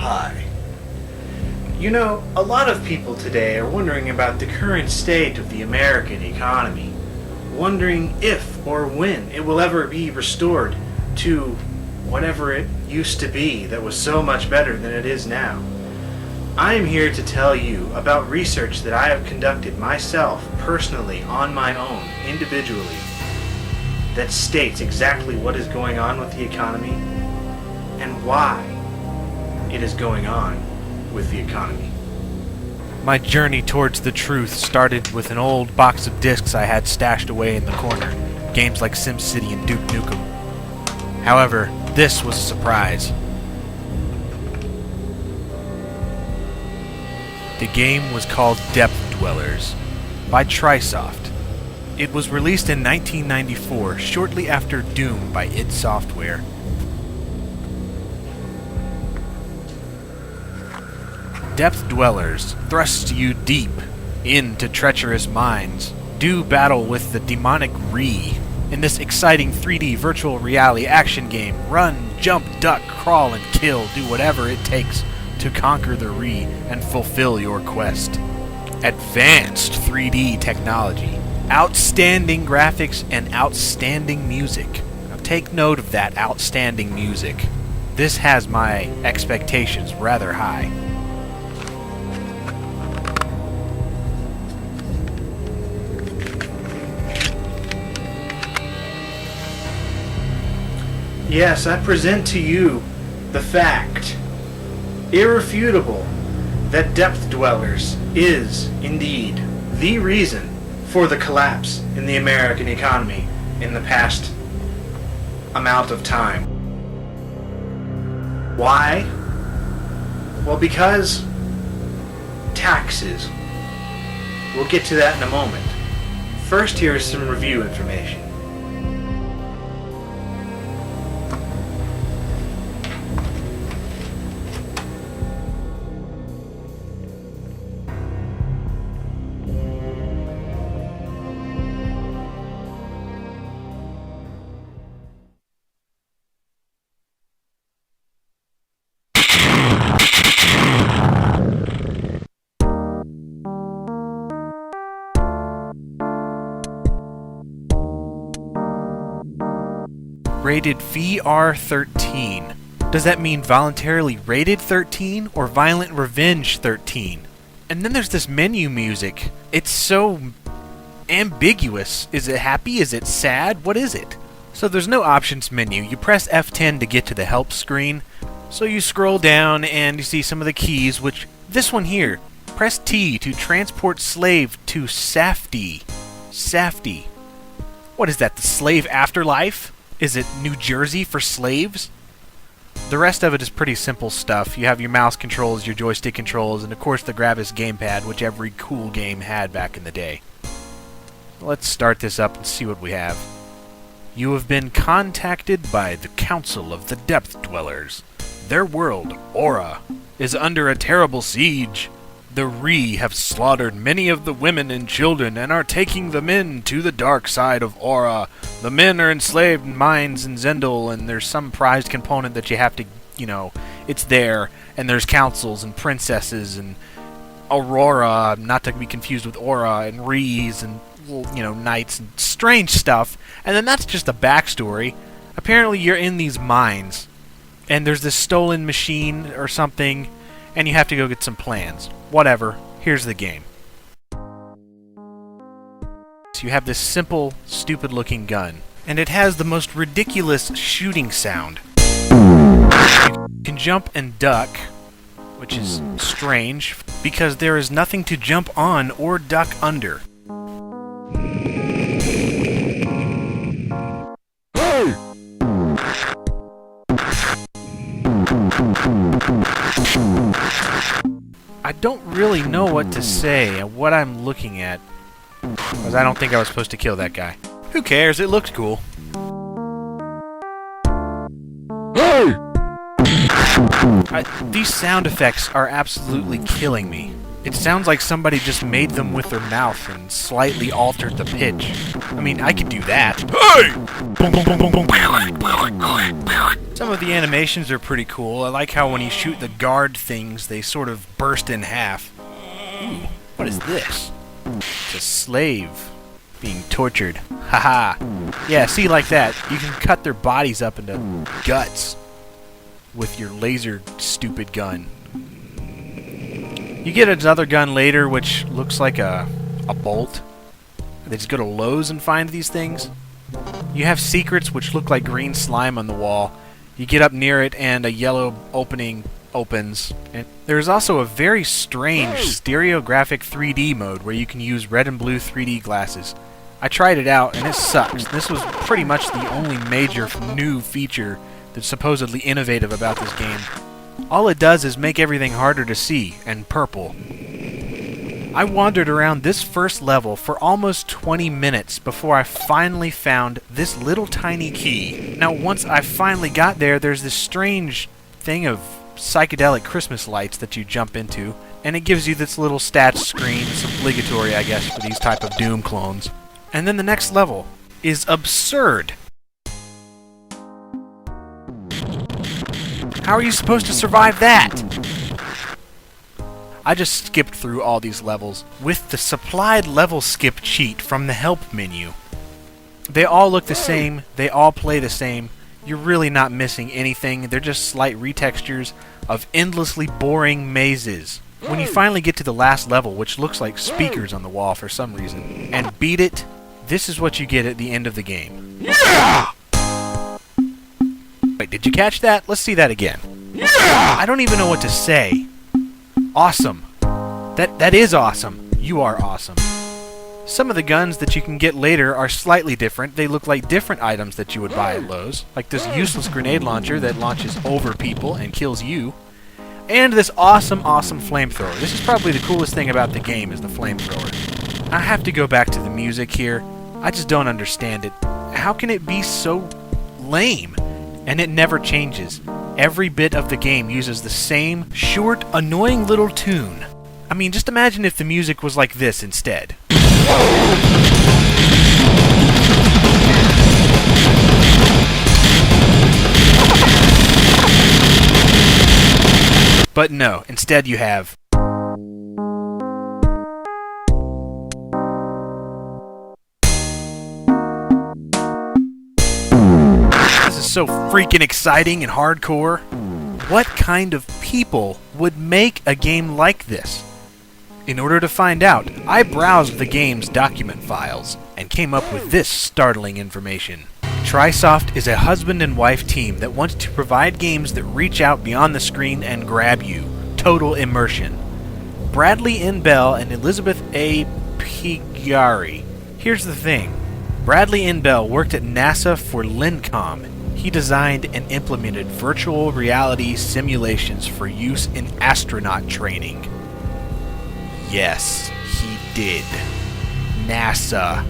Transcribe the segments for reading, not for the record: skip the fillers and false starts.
Hi. You know, a lot of people today are wondering about the current state of the American economy, wondering if or when it will ever be restored to whatever it used to be that was so much better than it is now. I am here to tell you about research that I have conducted myself, personally, on my own, individually, that states exactly what is going on with the economy and why it is going on with the economy. My journey towards the truth started with an old box of discs I had stashed away in the corner, games like SimCity and Duke Nukem. However, this was a surprise. The game was called Depth Dwellers by Trisoft. It was released in 1994, shortly after Doom by id Software. Depth Dwellers thrusts you deep into treacherous mines. Do battle with the demonic Ree in this exciting 3D virtual reality action game. Run, jump, duck, crawl, and kill. Do whatever it takes to conquer the Ree and fulfill your quest. Advanced 3D technology, outstanding graphics, and outstanding music. Now take note of that outstanding music. This has my expectations rather high. Yes, I present to you the fact, irrefutable, that Depth Dwellers is, indeed, the reason for the collapse in the American economy in the past amount of time. Why? Well, because taxes. We'll get to that in a moment. First, here is some review information. Rated VR-13. Does that mean voluntarily rated 13 or violent revenge 13? And then there's this menu music. It's so ambiguous. Is it happy? Is it sad? What is it? So there's no options menu. You press F10 to get to the help screen. So you scroll down and you see some of the keys, which this one here. Press T to transport slave to Safety. Safety. What is that, the slave afterlife? Is it New Jersey for slaves? The rest of it is pretty simple stuff. You have your mouse controls, your joystick controls, and of course the Gravis gamepad, which every cool game had back in the day. Let's start this up and see what we have. You have been contacted by the Council of the Depth Dwellers. Their world, Aura, is under a terrible siege. The Ree have slaughtered many of the women and children and are taking the men to the dark side of Aura. The men are enslaved in mines in Zendel, and there's some prized component that you have to, it's there. And there's councils and princesses and Aurora, not to be confused with Aura, and Rees and, knights and strange stuff. And then that's just the backstory. Apparently you're in these mines, and there's this stolen machine or something, and you have to go get some plans. Whatever, here's the game. So you have this simple, stupid-looking gun, and it has the most ridiculous shooting sound. You can jump and duck, which is strange, because there is nothing to jump on or duck under. I don't really know what to say and what I'm looking at, because I don't think I was supposed to kill that guy. Who cares? It looks cool. Hey! These sound effects are absolutely killing me. It sounds like somebody just made them with their mouth and slightly altered the pitch. I mean, I could do that. Hey! Some of the animations are pretty cool. I like how when you shoot the guard things, they sort of burst in half. Ooh, what is this? It's a slave being tortured. Haha. Yeah, see, like that. You can cut their bodies up into guts with your laser stupid gun. You get another gun later which looks like a bolt. They just go to Lowe's and find these things. You have secrets which look like green slime on the wall. You get up near it and a yellow opening opens. And there's also a very strange stereographic 3D mode where you can use red and blue 3D glasses. I tried it out and it sucks. This was pretty much the only major new feature that's supposedly innovative about this game. All it does is make everything harder to see and purple. I wandered around this first level for almost 20 minutes before I finally found this little tiny key. Now, once I finally got there, there's this strange thing of psychedelic Christmas lights that you jump into, and it gives you this little stats screen. It's obligatory, I guess, for these type of Doom clones. And then the next level is absurd. How are you supposed to survive that? I just skipped through all these levels with the supplied level skip cheat from the help menu. They all look the same, they all play the same. You're really not missing anything, they're just slight retextures of endlessly boring mazes. When you finally get to the last level, which looks like speakers on the wall for some reason, and beat it, this is what you get at the end of the game. Yeah! Wait, did you catch that? Let's see that again. Yeah! I don't even know what to say. Awesome. That is awesome. You are awesome. Some of the guns that you can get later are slightly different. They look like different items that you would buy at Lowe's, like this useless grenade launcher that launches over people and kills you, and this awesome flamethrower. This is probably the coolest thing about the game, is the flamethrower. I have to go back to the music here. I just don't understand it. How can it be so lame? And it never changes. Every bit of the game uses the same short, annoying little tune. I mean, just imagine if the music was like this instead. But no, instead you have... This is so freaking exciting and hardcore. What kind of people would make a game like this? In order to find out, I browsed the game's document files and came up with this startling information. Trisoft is a husband and wife team that wants to provide games that reach out beyond the screen and grab you. Total immersion. Bradley N. Bell and Elizabeth A. Pigari. Here's the thing. Bradley N. Bell worked at NASA for Lincom. He designed and implemented virtual reality simulations for use in astronaut training. Yes, he did. NASA.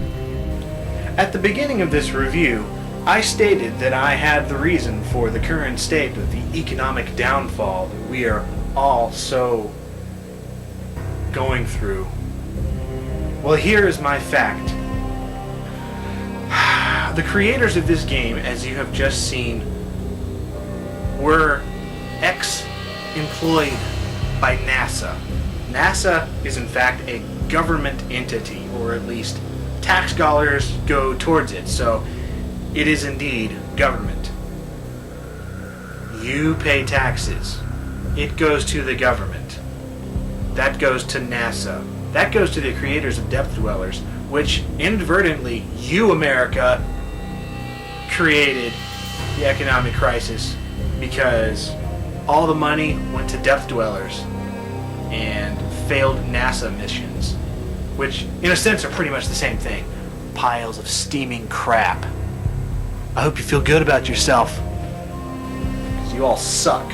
At the beginning of this review, I stated that I had the reason for the current state of the economic downfall that we are all so going through. Well, here is my fact. The creators of this game, as you have just seen, were ex-employed by NASA. NASA is in fact a government entity, or at least tax dollars go towards it, so it is indeed government. You pay taxes. It goes to the government. That goes to NASA. That goes to the creators of Depth Dwellers, which inadvertently, you, America, created the economic crisis because all the money went to Depth Dwellers and failed NASA missions, which in a sense are pretty much the same thing. Piles of steaming crap. I hope you feel good about yourself, because you all suck.